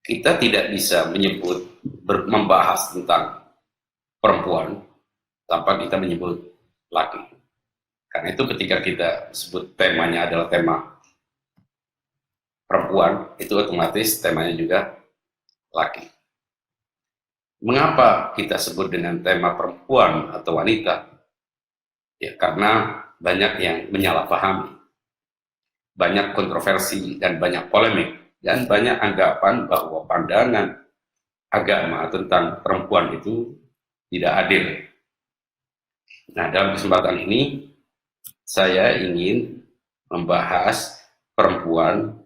kita tidak bisa membahas tentang perempuan tanpa kita menyebut laki. Karena itu ketika kita sebut temanya adalah tema perempuan, itu otomatis temanya juga laki. Mengapa kita sebut dengan tema perempuan atau wanita? Ya, karena banyak yang menyalahpahami, banyak kontroversi dan banyak polemik, dan banyak anggapan bahwa pandangan agama tentang perempuan itu tidak adil. Nah, dalam kesempatan ini saya ingin membahas perempuan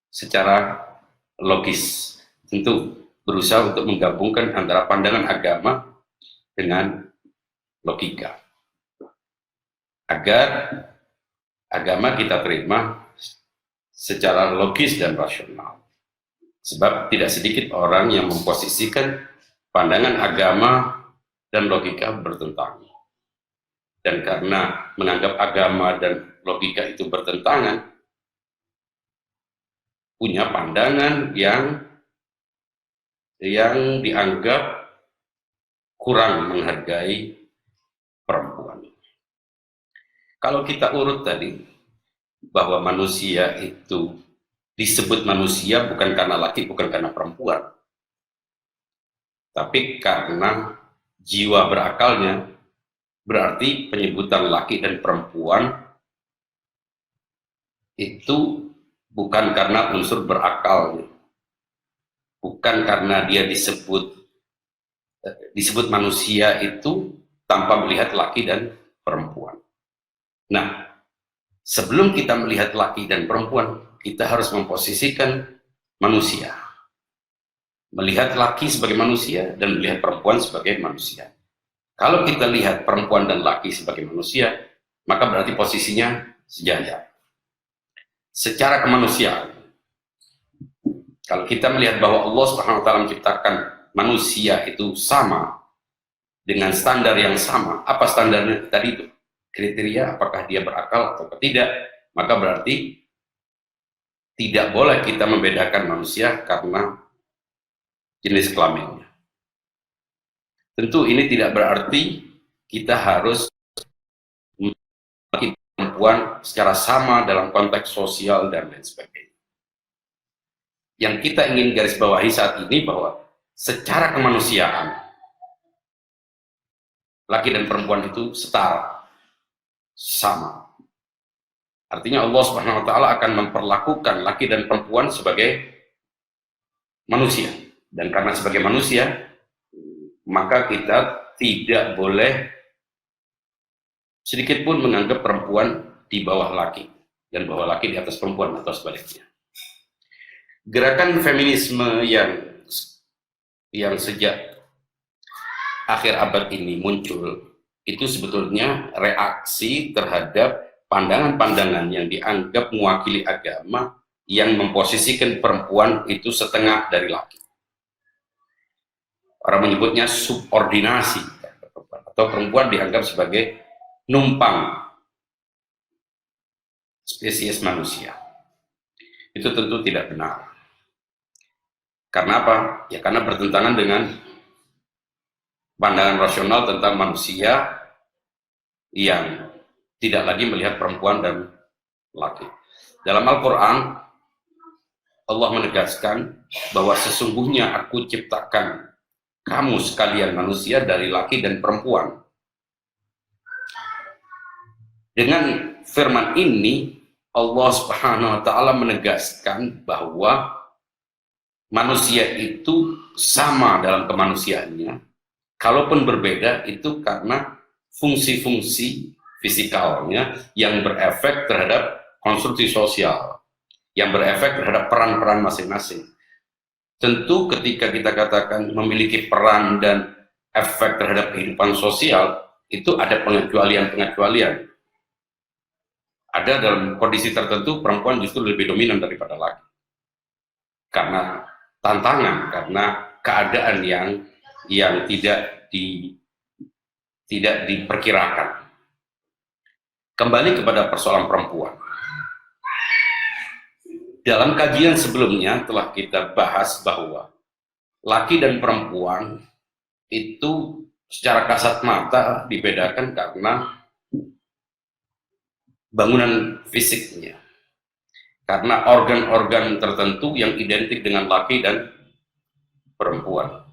secara logis, tentu berusaha untuk menggabungkan antara pandangan agama dengan logika, agar agama kita terima secara logis dan rasional. Sebab tidak sedikit orang yang memposisikan pandangan agama dan logika bertentangan. Dan karena menganggap agama dan logika itu bertentangan, punya pandangan yang dianggap kurang menghargai perempuan. Kalau kita urut tadi, bahwa manusia itu disebut manusia bukan karena laki, bukan karena perempuan, tapi karena jiwa berakalnya. Berarti penyebutan laki dan perempuan itu bukan karena unsur berakalnya, bukan karena dia disebut manusia itu tanpa melihat laki dan perempuan. Nah, sebelum kita melihat laki dan perempuan, kita harus memposisikan manusia, melihat laki sebagai manusia dan melihat perempuan sebagai manusia. Kalau kita lihat perempuan dan laki sebagai manusia, maka berarti posisinya sejajar. Secara kemanusiaan, kalau kita melihat bahwa Allah Subhanahu wa taala menciptakan manusia itu sama dengan standar yang sama, apa standarnya tadi itu? Kriteria apakah dia berakal atau tidak, maka berarti tidak boleh kita membedakan manusia karena jenis kelaminnya. Tentu ini tidak berarti kita harus memiliki perempuan secara sama dalam konteks sosial dan lain sebagainya. Yang kita ingin garis bawahi saat ini bahwa secara kemanusiaan, laki dan perempuan itu setara, sama. Artinya Allah Subhanahu wa taala akan memperlakukan laki dan perempuan sebagai manusia. Dan karena sebagai manusia, maka kita tidak boleh sedikit pun menganggap perempuan di bawah laki dan bawah laki di atas perempuan atau sebaliknya. Gerakan feminisme yang sejak akhir abad ini muncul itu sebetulnya reaksi terhadap pandangan-pandangan yang dianggap mewakili agama yang memposisikan perempuan itu setengah dari laki. Orang menyebutnya subordinasi, atau perempuan dianggap sebagai numpang spesies manusia. Itu tentu tidak benar. Karena apa? Ya karena bertentangan dengan pandangan rasional tentang manusia yang tidak lagi melihat perempuan dan laki. Dalam Al-Quran, Allah menegaskan bahwa sesungguhnya aku ciptakan kamu sekalian manusia dari laki dan perempuan. Dengan firman ini, Allah Subhanahu wa taala menegaskan bahwa manusia itu sama dalam kemanusiaannya. Kalaupun berbeda itu karena fungsi-fungsi fisikalnya yang berefek terhadap konstruksi sosial, yang berefek terhadap peran-peran masing-masing. Tentu ketika kita katakan memiliki peran dan efek terhadap kehidupan sosial, itu ada pengecualian-pengecualian. Ada dalam kondisi tertentu perempuan justru lebih dominan daripada laki. Karena tantangan, karena keadaan yang tidak diperkirakan. Kembali kepada persoalan perempuan. Dalam kajian sebelumnya telah kita bahas bahwa laki dan perempuan itu secara kasat mata dibedakan karena bangunan fisiknya, karena organ-organ tertentu yang identik dengan laki dan perempuan.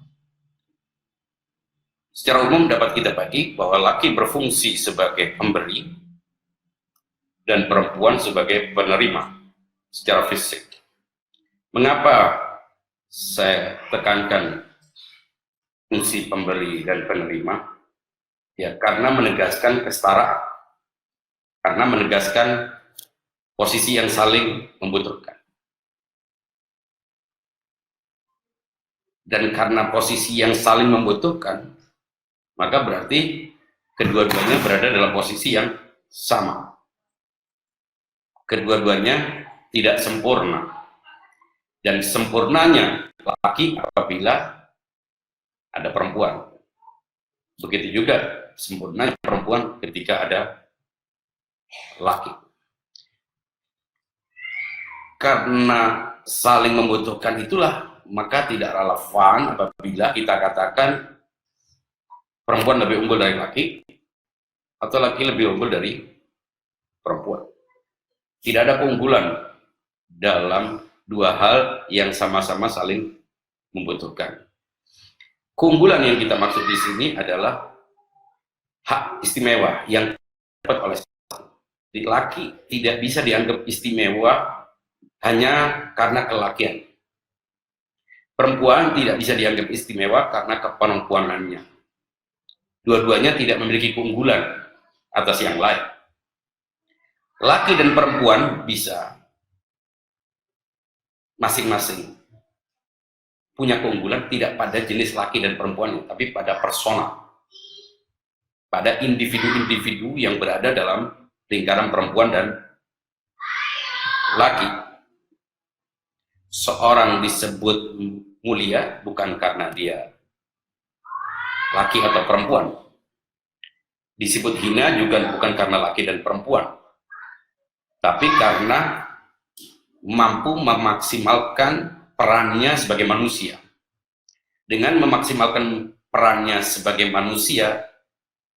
Secara umum dapat kita bagi bahwa laki berfungsi sebagai pemberi dan perempuan sebagai penerima secara fisik. Mengapa saya tekankan fungsi pemberi dan penerima? Ya, karena menegaskan kesetaraan, karena menegaskan posisi yang saling membutuhkan. Dan karena posisi yang saling membutuhkan, maka berarti kedua-duanya berada dalam posisi yang sama. Kedua-duanya tidak sempurna. Dan sempurnanya laki apabila ada perempuan. Begitu juga sempurnanya perempuan ketika ada laki. Karena saling membutuhkan itulah, maka tidak relevan apabila kita katakan perempuan lebih unggul dari laki atau laki lebih unggul dari perempuan. Tidak ada keunggulan dalam dua hal yang sama-sama saling membutuhkan. Keunggulan yang kita maksud di sini adalah hak istimewa yang dapat oleh laki tidak bisa dianggap istimewa hanya karena kelakian. Perempuan tidak bisa dianggap istimewa karena keperempuanannya. Dua-duanya tidak memiliki keunggulan atas yang lain. Laki dan perempuan bisa masing-masing punya keunggulan tidak pada jenis laki dan perempuannya, tapi pada persona, pada individu-individu yang berada dalam lingkaran perempuan dan laki. Seorang disebut mulia bukan karena dia laki atau perempuan. Disebut hina juga bukan karena laki dan perempuan, tapi karena mampu memaksimalkan perannya sebagai manusia. Dengan memaksimalkan perannya sebagai manusia,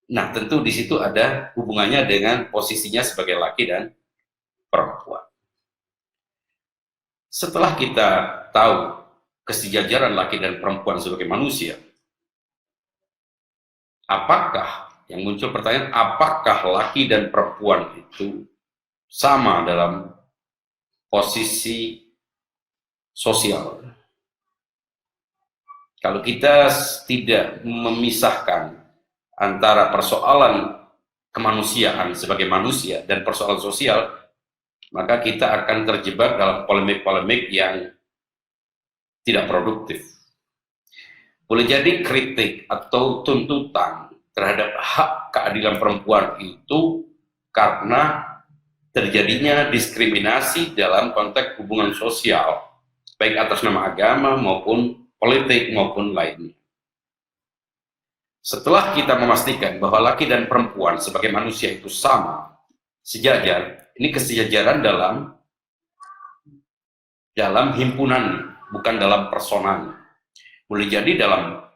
nah tentu di situ ada hubungannya dengan posisinya sebagai laki dan perempuan. Setelah kita tahu kesejajaran laki dan perempuan sebagai manusia, apakah yang muncul pertanyaan, apakah laki dan perempuan itu sama dalam posisi sosial? Kalau kita tidak memisahkan antara persoalan kemanusiaan sebagai manusia dan persoalan sosial, maka kita akan terjebak dalam polemik-polemik yang tidak produktif. Boleh jadi kritik atau tuntutan terhadap hak keadilan perempuan itu karena terjadinya diskriminasi dalam konteks hubungan sosial, baik atas nama agama maupun politik maupun lainnya. Setelah kita memastikan bahwa laki dan perempuan sebagai manusia itu sama, sejajar, ini kesejajaran dalam himpunan, bukan dalam personanya. Boleh jadi dalam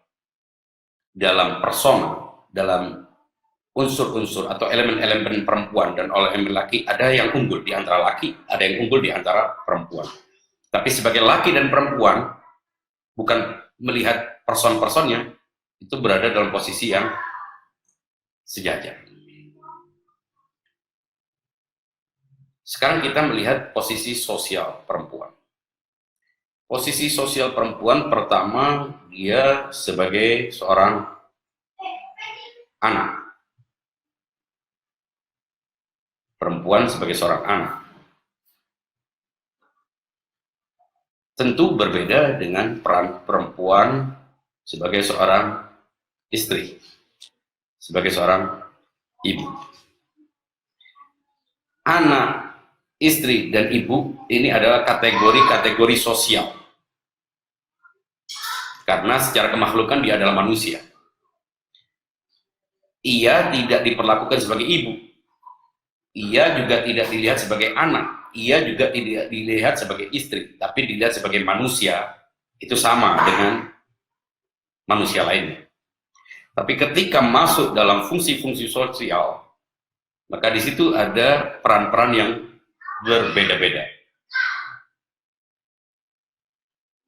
persona, dalam unsur-unsur atau elemen-elemen perempuan dan elemen laki, ada yang unggul di antara laki, ada yang unggul di antara perempuan. Tapi sebagai laki dan perempuan, bukan melihat person-personnya, itu berada dalam posisi yang sejajar. Sekarang kita melihat posisi sosial perempuan. Posisi sosial perempuan pertama, dia sebagai seorang anak. Perempuan sebagai seorang anak. Tentu berbeda dengan peran perempuan sebagai seorang istri, sebagai seorang ibu. Anak, istri, dan ibu ini adalah kategori-kategori sosial. Karena secara kemakhlukan dia adalah manusia. Ia tidak diperlakukan sebagai ibu. Ia juga tidak dilihat sebagai anak. ia juga tidak dilihat sebagai istri, tapi dilihat sebagai manusia, itu sama dengan manusia lainnya. Tapi ketika masuk dalam fungsi-fungsi sosial, maka di situ ada peran-peran yang berbeda-beda.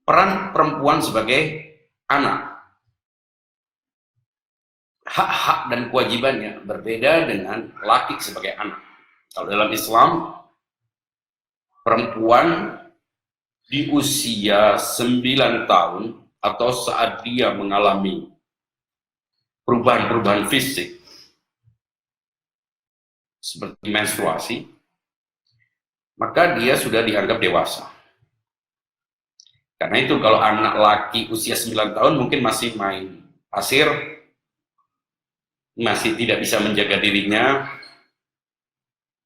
Peran perempuan sebagai anak, hak-hak dan kewajibannya berbeda dengan laki sebagai anak. Kalau dalam Islam, perempuan di usia 9 tahun atau saat dia mengalami perubahan-perubahan fisik seperti menstruasi, maka dia sudah dianggap dewasa. Karena itu kalau anak laki usia 9 tahun mungkin masih main pasir, masih tidak bisa menjaga dirinya,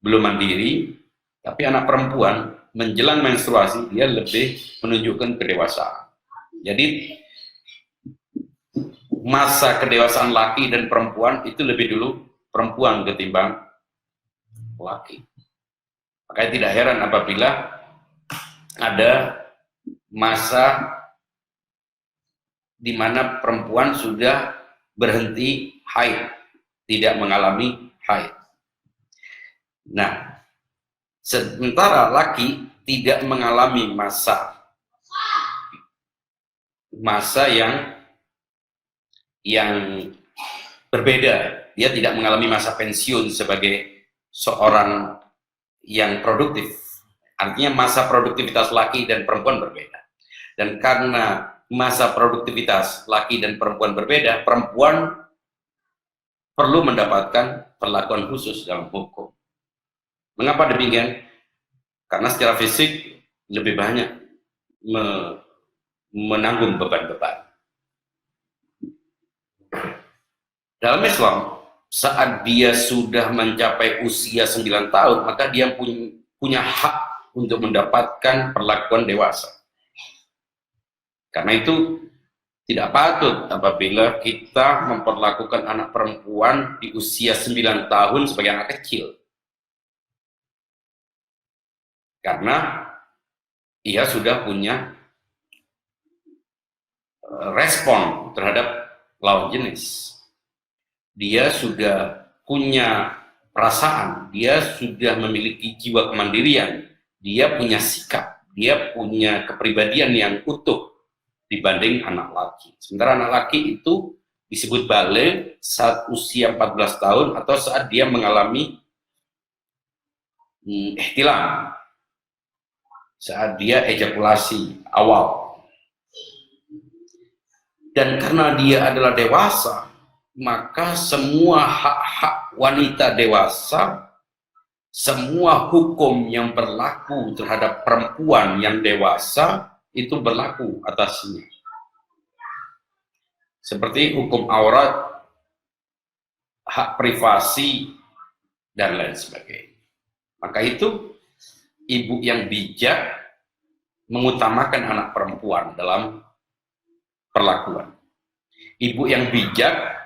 belum mandiri, tapi anak perempuan menjelang menstruasi dia lebih menunjukkan kedewasaan. Jadi masa kedewasaan laki dan perempuan itu lebih dulu perempuan ketimbang laki. Makanya tidak heran apabila ada masa di mana perempuan sudah berhenti haid, tidak mengalami haid. Nah, sementara laki tidak mengalami masa yang berbeda. Dia tidak mengalami masa pensiun sebagai seorang yang produktif. Artinya masa produktivitas laki dan perempuan berbeda. Dan karena masa produktivitas laki dan perempuan berbeda, perempuan perlu mendapatkan perlakuan khusus dalam hukum. Mengapa demikian? Karena secara fisik lebih banyak menanggung beban-beban. Dalam Islam, saat dia sudah mencapai usia 9 tahun, maka dia punya hak untuk mendapatkan perlakuan dewasa. Karena itu tidak patut apabila kita memperlakukan anak perempuan di usia 9 tahun sebagai anak kecil. Karena ia sudah punya respon terhadap lawan jenis. Dia sudah punya perasaan, dia sudah memiliki jiwa kemandirian, dia punya sikap, dia punya kepribadian yang utuh dibanding anak laki. Sementara anak laki itu disebut baligh saat usia 14 tahun atau saat dia mengalami ihtilam, saat dia ejakulasi awal. Dan karena dia adalah dewasa, maka semua hak-hak wanita dewasa, semua hukum yang berlaku terhadap perempuan yang dewasa itu berlaku atasnya. Seperti hukum aurat, hak privasi, dan lain sebagainya. Maka itu ibu yang bijak mengutamakan anak perempuan dalam perlakuan. Ibu yang bijak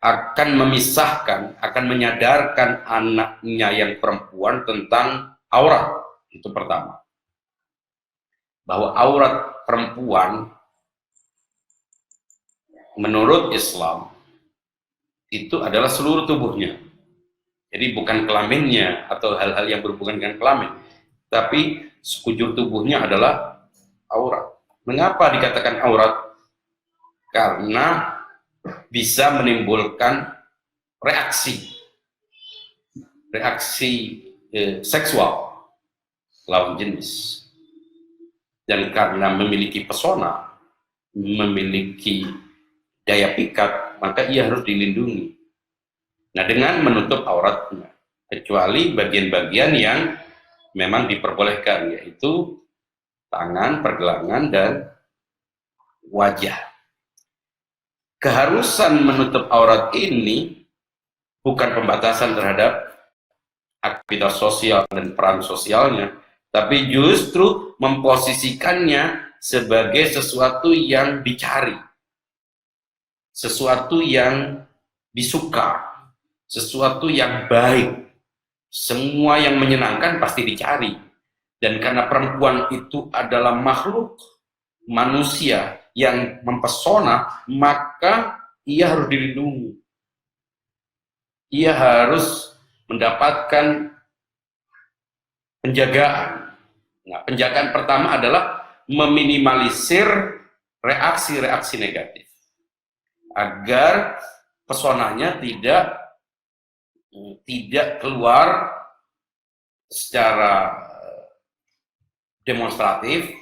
akan memisahkan, akan menyadarkan anaknya yang perempuan tentang aurat. Itu pertama. Bahwa aurat perempuan menurut Islam itu adalah seluruh tubuhnya. Jadi bukan kelaminnya atau hal-hal yang berhubungan dengan kelamin, tapi sekujur tubuhnya adalah aurat. Mengapa dikatakan aurat? Karena bisa menimbulkan reaksi seksual lawan jenis. Dan karena memiliki pesona, memiliki daya pikat, maka ia harus dilindungi. Nah, dengan menutup auratnya, kecuali bagian-bagian yang memang diperbolehkan, yaitu tangan, pergelangan, dan wajah. Keharusan menutup aurat ini bukan pembatasan terhadap aktivitas sosial dan peran sosialnya, tapi justru memposisikannya sebagai sesuatu yang dicari, sesuatu yang disuka, sesuatu yang baik. Semua yang menyenangkan pasti dicari. Dan karena perempuan itu adalah makhluk manusia yang mempesona, maka ia harus dilindungi. Ia harus mendapatkan penjagaan. Nah, penjagaan pertama adalah meminimalisir reaksi-reaksi negatif agar pesonanya tidak keluar secara demonstratif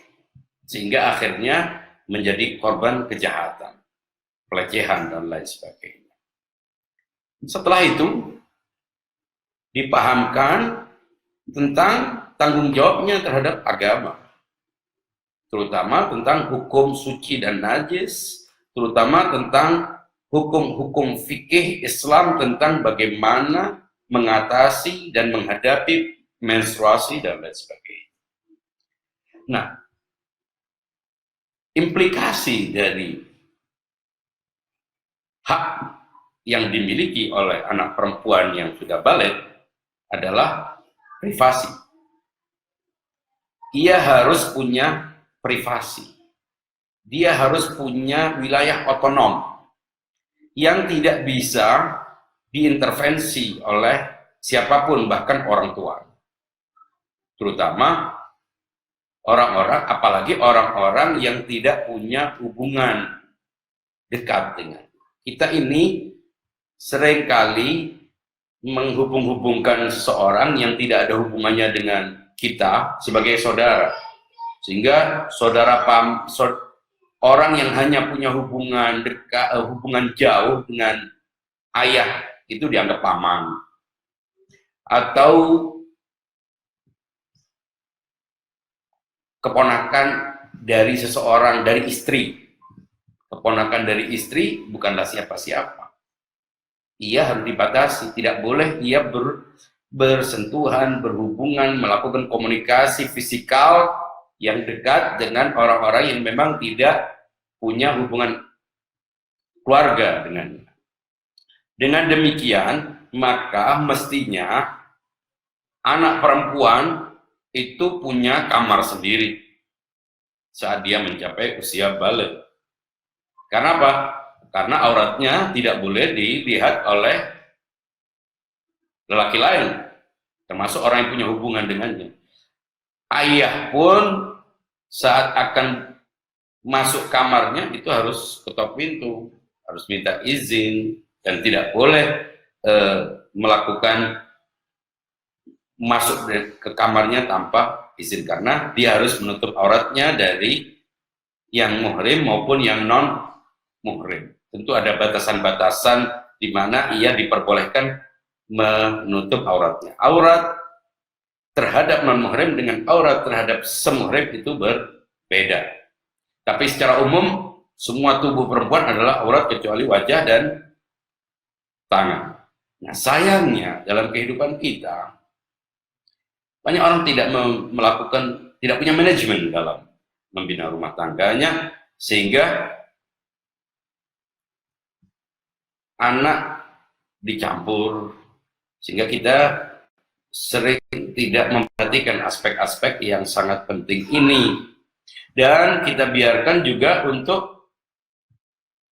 sehingga akhirnya menjadi korban kejahatan, pelecehan dan lain sebagainya. Setelah itu dipahamkan tentang tanggung jawabnya terhadap agama, terutama tentang hukum suci dan najis, terutama tentang hukum-hukum fikih Islam tentang bagaimana mengatasi dan menghadapi menstruasi dan lain sebagainya. Nah, implikasi dari hak yang dimiliki oleh anak perempuan yang sudah balik adalah privasi. Ia harus punya privasi. Dia harus punya wilayah otonom yang tidak bisa diintervensi oleh siapapun, bahkan orang tua. Terutama orang-orang, apalagi orang-orang yang tidak punya hubungan dekat dengan kita. Ini seringkali menghubung-hubungkan seseorang yang tidak ada hubungannya dengan kita sebagai saudara, sehingga orang yang hanya punya hubungan dekat, hubungan jauh dengan ayah itu dianggap paman, atau keponakan dari seseorang, dari istri. Keponakan dari istri bukanlah siapa-siapa. Ia harus dibatasi, tidak boleh ia bersentuhan, berhubungan, melakukan komunikasi fisikal yang dekat dengan orang-orang yang memang tidak punya hubungan keluarga dengannya. Dengan demikian, maka mestinya anak perempuan itu punya kamar sendiri saat dia mencapai usia balik. Karena apa? Karena auratnya tidak boleh dilihat oleh lelaki lain, termasuk orang yang punya hubungan dengannya. Ayah pun saat akan masuk kamarnya itu harus ketok pintu, harus minta izin, dan tidak boleh melakukan masuk ke kamarnya tanpa izin, karena dia harus menutup auratnya dari yang muhrim maupun yang non muhrim. Tentu ada batasan-batasan di mana ia diperbolehkan menutup auratnya. Aurat terhadap non muhrim dengan aurat terhadap semuhrim itu berbeda. Tapi secara umum semua tubuh perempuan adalah aurat kecuali wajah dan tangan. Nah, sayangnya dalam kehidupan kita banyak orang tidak punya manajemen dalam membina rumah tangganya, sehingga anak dicampur, sehingga kita sering tidak memperhatikan aspek-aspek yang sangat penting ini, dan kita biarkan juga untuk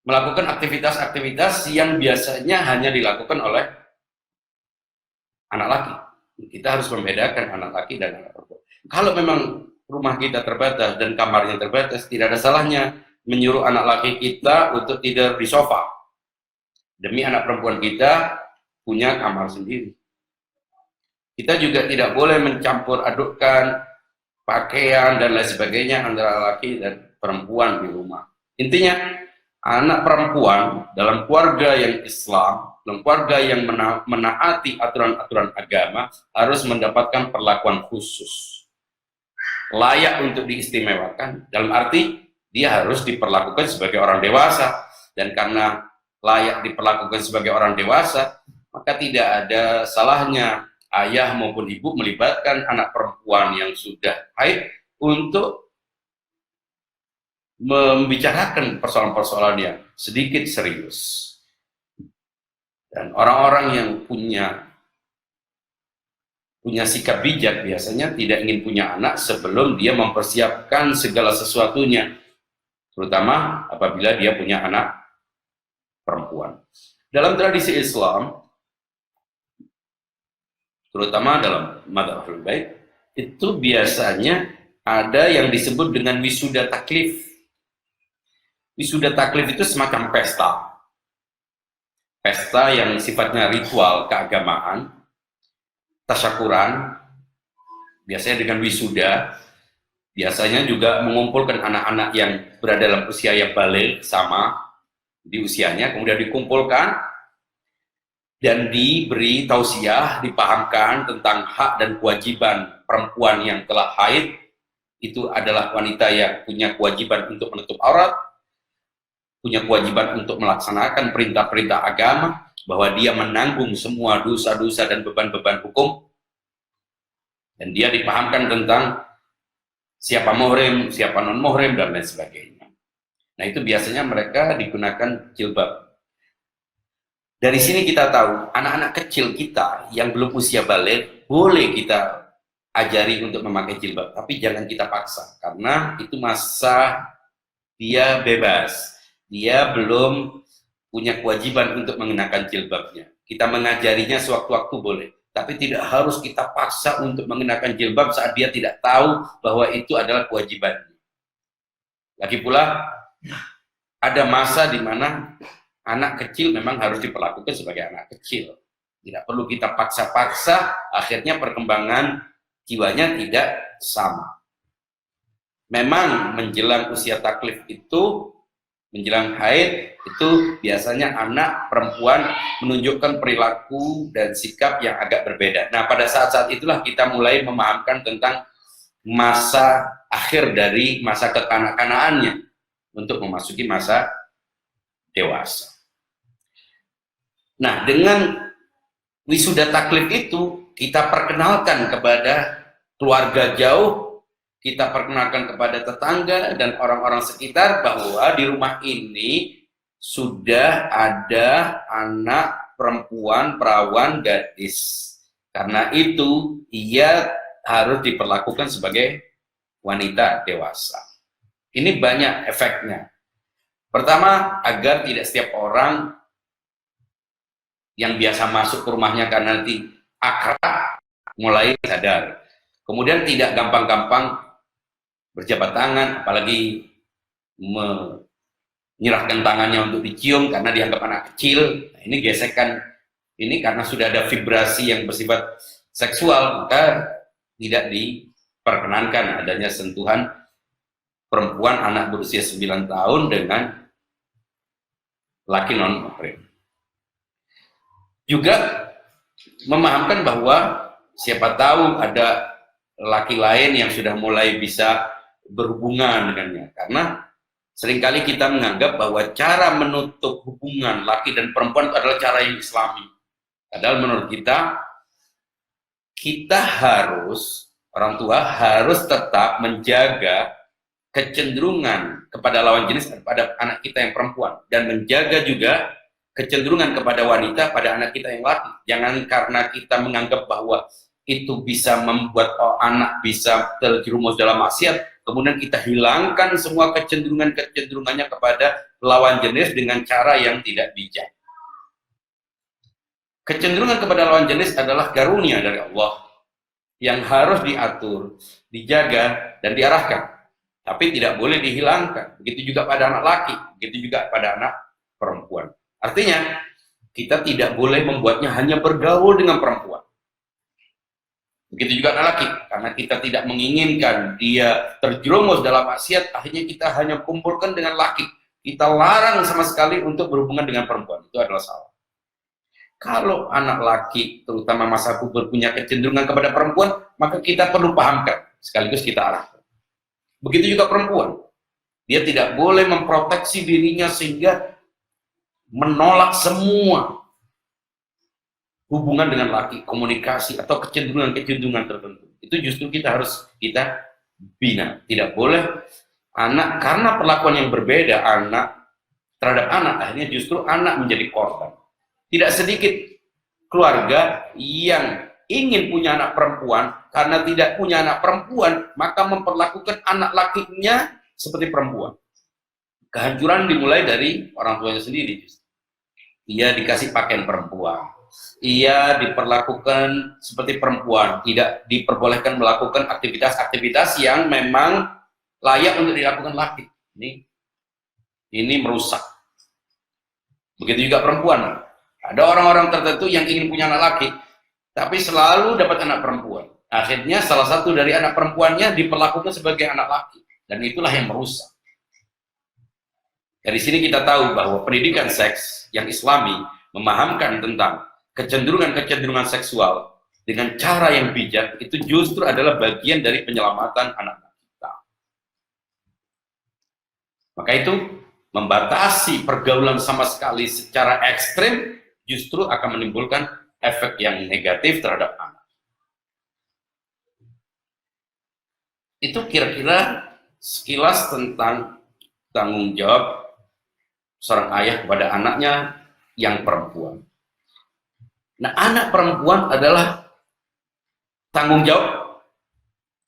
melakukan aktivitas-aktivitas yang biasanya hanya dilakukan oleh anak laki. Kita harus membedakan anak laki dan anak perempuan. Kalau memang rumah kita terbatas dan kamarnya terbatas, tidak ada salahnya menyuruh anak laki kita untuk tidur di sofa, demi anak perempuan kita punya kamar sendiri. Kita juga tidak boleh mencampur adukkan pakaian dan lain sebagainya antara laki dan perempuan di rumah. Intinya, anak perempuan dalam keluarga yang Islam, dalam keluarga yang menaati aturan-aturan agama, harus mendapatkan perlakuan khusus. Layak untuk diistimewakan, dalam arti dia harus diperlakukan sebagai orang dewasa. Dan karena layak diperlakukan sebagai orang dewasa, maka tidak ada salahnya ayah maupun ibu melibatkan anak perempuan yang sudah haid untuk membicarakan persoalan-persoalan yang sedikit serius. Dan orang-orang yang punya punya sikap bijak biasanya tidak ingin punya anak sebelum dia mempersiapkan segala sesuatunya, terutama apabila dia punya anak perempuan. Dalam tradisi Islam, terutama dalam mazhab Ahlul Bait, itu biasanya ada yang disebut dengan wisuda taklif. Wisuda taklif itu semacam pesta. Pesta yang sifatnya ritual keagamaan, tasyakuran, biasanya dengan wisuda, biasanya juga mengumpulkan anak-anak yang berada dalam usia yang balik sama di usianya, kemudian dikumpulkan dan diberi tausiah, dipahamkan tentang hak dan kewajiban perempuan yang telah haid. Itu adalah wanita yang punya kewajiban untuk menutup aurat, punya kewajiban untuk melaksanakan perintah-perintah agama, bahwa dia menanggung semua dosa-dosa dan beban-beban hukum, dan dia dipahamkan tentang siapa muhrim, siapa non muhrim, dan lain sebagainya. Nah, itu biasanya mereka digunakan jilbab. Dari sini kita tahu anak-anak kecil kita yang belum usia balik boleh kita ajari untuk memakai jilbab, tapi jangan kita paksa, karena itu masa dia bebas, dia belum punya kewajiban untuk mengenakan jilbabnya. Kita mengajarinya sewaktu-waktu boleh, tapi tidak harus kita paksa untuk mengenakan jilbab saat dia tidak tahu bahwa itu adalah kewajibannya. Lagi pula, ada masa di mana anak kecil memang harus diperlakukan sebagai anak kecil. Tidak perlu kita paksa-paksa, akhirnya perkembangan jiwanya tidak sama. Memang menjelang usia taklif itu, menjelang haid, itu biasanya anak perempuan menunjukkan perilaku dan sikap yang agak berbeda. Nah, pada saat-saat itulah kita mulai memahamkan tentang masa akhir dari masa kekanak-kanakannya untuk memasuki masa dewasa. Nah, dengan wisuda taklif itu, kita perkenalkan kepada keluarga jauh, kita perkenalkan kepada tetangga dan orang-orang sekitar bahwa di rumah ini sudah ada anak perempuan, perawan, gadis. Karena itu, ia harus diperlakukan sebagai wanita dewasa. Ini banyak efeknya. Pertama, agar tidak setiap orang yang biasa masuk ke rumahnya karena nanti akrab mulai sadar. Kemudian tidak gampang-gampang berjabat tangan, apalagi menyerahkan tangannya untuk dicium karena dianggap anak kecil. Nah, ini gesekan ini karena sudah ada vibrasi yang bersifat seksual, maka tidak diperkenankan adanya sentuhan perempuan anak berusia 9 tahun dengan laki non-muhrim. Juga memahamkan bahwa siapa tahu ada laki lain yang sudah mulai bisa berhubungan dengannya. Karena seringkali kita menganggap bahwa cara menutup hubungan laki dan perempuan itu adalah cara yang islami. Padahal menurut kita harus, orang tua harus tetap menjaga kecenderungan kepada lawan jenis pada anak kita yang perempuan, dan menjaga juga kecenderungan kepada wanita pada anak kita yang laki. Jangan karena kita menganggap bahwa itu bisa membuat anak bisa terjerumus dalam maksiat, kemudian kita hilangkan semua kecenderungannya kepada lawan jenis dengan cara yang tidak bijak. Kecenderungan kepada lawan jenis adalah karunia dari Allah yang harus diatur, dijaga, dan diarahkan. Tapi tidak boleh dihilangkan. Begitu juga pada anak laki, begitu juga pada anak perempuan. Artinya, kita tidak boleh membuatnya hanya bergaul dengan perempuan. Begitu juga anak laki, karena kita tidak menginginkan dia terjerumus dalam maksiat, akhirnya kita hanya kumpulkan dengan laki. Kita larang sama sekali untuk berhubungan dengan perempuan. Itu adalah salah. Kalau anak laki, terutama masa puber, punya kecenderungan kepada perempuan, maka kita perlu pahamkan, sekaligus kita arahkan. Begitu juga perempuan. Dia tidak boleh memproteksi dirinya sehingga menolak semua hubungan dengan laki, komunikasi, atau kecenderungan-kecenderungan tertentu. Itu justru kita bina. Tidak boleh anak, karena perlakuan yang berbeda anak terhadap anak, akhirnya justru anak menjadi korban. Tidak sedikit keluarga yang ingin punya anak perempuan, karena tidak punya anak perempuan, maka memperlakukan anak lakinya seperti perempuan. Kehancuran dimulai dari orang tuanya sendiri. Ia dikasih pakaian perempuan, ia diperlakukan seperti perempuan, tidak diperbolehkan melakukan aktivitas-aktivitas yang memang layak untuk dilakukan laki. Ini merusak. Begitu juga perempuan. Ada orang-orang tertentu yang ingin punya anak laki, tapi selalu dapat anak perempuan. Akhirnya salah satu dari anak perempuannya diperlakukan sebagai anak laki, dan itulah yang merusak. Dari sini kita tahu bahwa pendidikan seks yang islami memahamkan tentang kecenderungan-kecenderungan seksual dengan cara yang bijak, itu justru adalah bagian dari penyelamatan anak-anak kita. Maka itu, membatasi pergaulan sama sekali secara ekstrim justru akan menimbulkan efek yang negatif terhadap anak. Itu kira-kira sekilas tentang tanggung jawab seorang ayah kepada anaknya yang perempuan. Nah, anak perempuan adalah tanggung jawab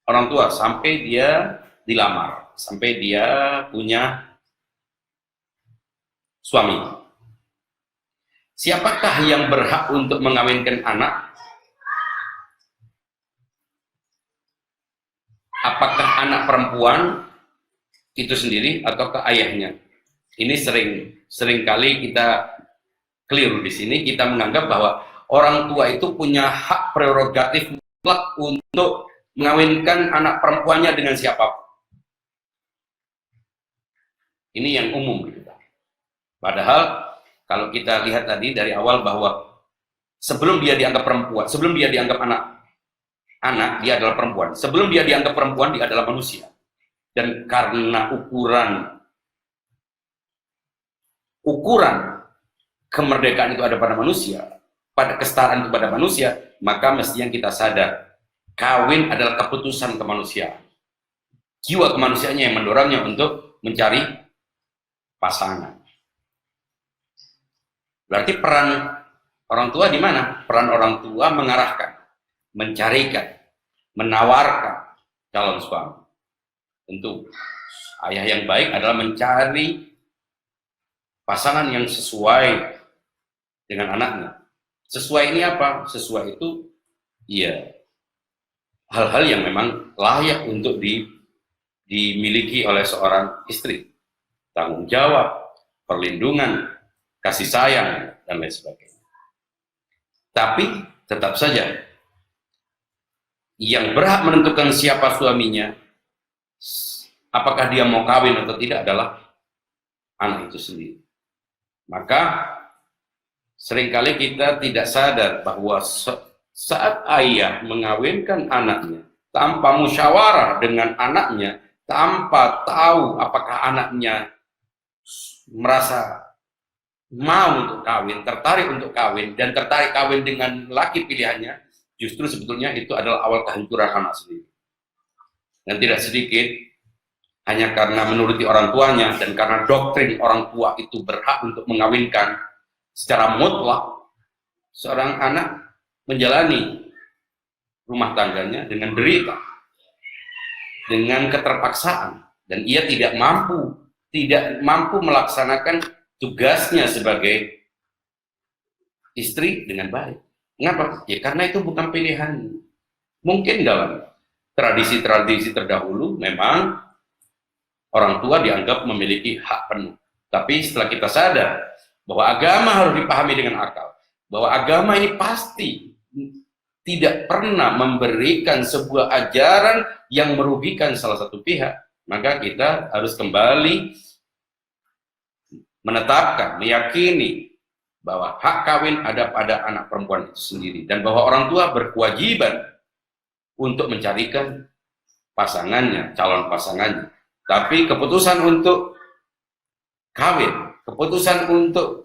orang tua sampai dia dilamar, sampai dia punya suami. Siapakah yang berhak untuk mengawinkan anak? Apakah anak perempuan itu sendiri ataukah ayahnya? Ini sering kali kita keliru di sini. Kita menganggap bahwa orang tua itu punya hak prerogatif mutlak untuk mengawinkan anak perempuannya dengan siapapun. Ini yang umum gitu. Padahal kalau kita lihat tadi dari awal bahwa sebelum dia dianggap perempuan, sebelum dia dianggap anak dia adalah perempuan. Sebelum dia dianggap perempuan, dia adalah manusia. Dan karena ukuran kemerdekaan itu ada pada manusia, pada kesetaraan itu pada manusia, maka mestinya kita sadar, kawin adalah keputusan kemanusiaan. Jiwa kemanusiaannya yang mendorongnya untuk mencari pasangan. Berarti peran orang tua di mana? Peran orang tua mengarahkan, mencarikan, menawarkan calon suami. Tentu ayah yang baik adalah mencari pasangan yang sesuai dengan anaknya. Sesuai ini apa? Sesuai itu ya hal-hal yang memang layak untuk dimiliki oleh seorang istri. Tanggung jawab, perlindungan, kasih sayang, dan lain sebagainya. Tapi tetap saja yang berhak menentukan siapa suaminya, apakah dia mau kawin atau tidak adalah anak itu sendiri. Maka seringkali kita tidak sadar bahwa saat ayah mengawinkan anaknya tanpa musyawarah dengan anaknya, tanpa tahu apakah anaknya merasa mau untuk kawin, tertarik untuk kawin, dan tertarik kawin dengan laki pilihannya, justru sebetulnya itu adalah awal kehancuran anak sendiri. Dan tidak sedikit hanya karena menuruti orang tuanya dan karena doktrin orang tua itu berhak untuk mengawinkan secara mutlak, seorang anak menjalani rumah tangganya dengan derita, dengan keterpaksaan, dan ia tidak mampu melaksanakan tugasnya sebagai istri dengan baik. Kenapa? Ya karena itu bukan pilihan. Mungkin dalam tradisi-tradisi terdahulu memang orang tua dianggap memiliki hak penuh. Tapi setelah kita sadar bahwa agama harus dipahami dengan akal, bahwa agama ini pasti tidak pernah memberikan sebuah ajaran yang merugikan salah satu pihak, maka kita harus kembali menetapkan, meyakini bahwa hak kawin ada pada anak perempuan itu sendiri, dan bahwa orang tua berkewajiban untuk mencarikan pasangannya, calon pasangannya. Tapi keputusan untuk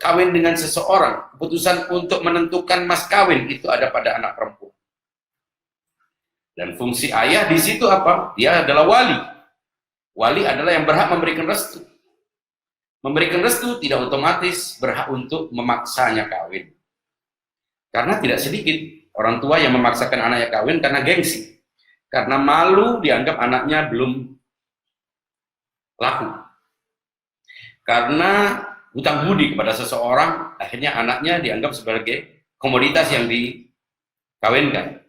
kawin dengan seseorang, keputusan untuk menentukan mas kawin itu ada pada anak perempuan. Dan fungsi ayah di situ apa? Dia adalah wali. Wali adalah yang berhak memberikan restu. Memberikan restu tidak otomatis berhak untuk memaksanya kawin. Karena tidak sedikit Orang tua yang memaksakan anaknya kawin karena gengsi, karena malu dianggap anaknya belum laku, karena hutang budi kepada seseorang, akhirnya anaknya dianggap sebagai komoditas yang dikawinkan,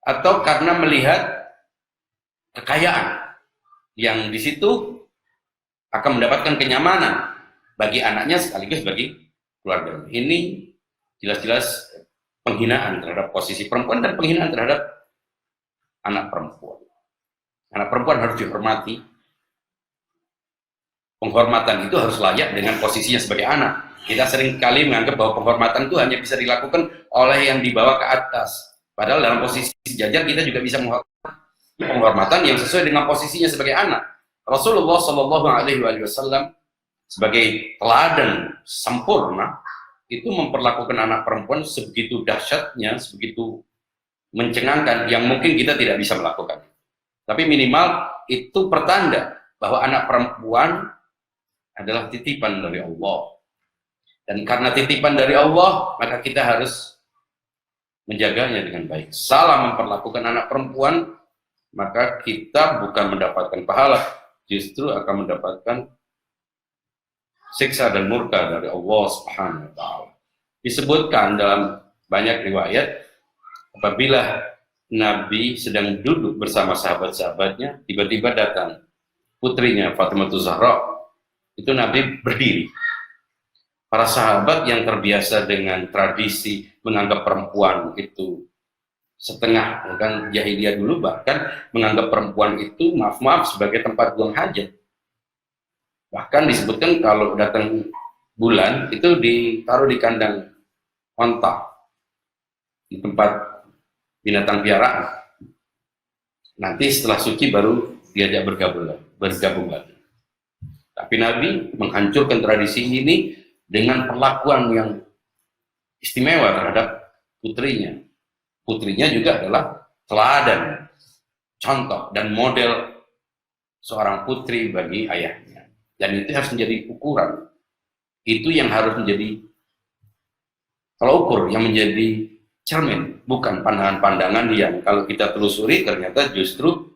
atau karena melihat kekayaan yang di situ akan mendapatkan kenyamanan bagi anaknya sekaligus bagi keluarga. Ini jelas-jelas penghinaan terhadap posisi perempuan dan penghinaan terhadap anak perempuan. Anak perempuan harus dihormati. Penghormatan itu harus layak dengan posisinya sebagai anak. Kita sering kali menganggap bahwa penghormatan itu hanya bisa dilakukan oleh yang dibawa ke atas. Padahal dalam posisi sejajar kita juga bisa menghormati penghormatan yang sesuai dengan posisinya sebagai anak. Rasulullah Shallallahu Alaihi Wasallam sebagai teladan sempurna itu memperlakukan anak perempuan sebegitu dahsyatnya, sebegitu mencengangkan, yang mungkin kita tidak bisa melakukan. Tapi minimal itu pertanda bahwa anak perempuan adalah titipan dari Allah. Dan karena titipan dari Allah, maka kita harus menjaganya dengan baik. Salah memperlakukan anak perempuan, maka kita bukan mendapatkan pahala, justru akan mendapatkan siksa dan murka dari Allah Subhanahu wa taala. Disebutkan dalam banyak riwayat, apabila Nabi sedang duduk bersama sahabat-sahabatnya, tiba-tiba datang putrinya Fatimah Zahra. Itu Nabi berdiri. Para sahabat yang terbiasa dengan tradisi menganggap perempuan itu setengah, kan jahiliyah dulu bahkan menganggap perempuan itu maaf-maaf sebagai tempat buang hajat. Bahkan disebutkan kalau datang bulan itu ditaruh di kandang onta, di tempat binatang piaraan. Nanti setelah suci baru diajak bergabung lagi. Tapi Nabi menghancurkan tradisi ini dengan perlakuan yang istimewa terhadap putrinya. Putrinya juga adalah teladan, contoh dan model seorang putri bagi ayahnya. Dan itu harus menjadi ukuran. Itu yang harus menjadi tolak ukur, yang menjadi cermin, bukan pandangan-pandangan yang kalau kita telusuri ternyata justru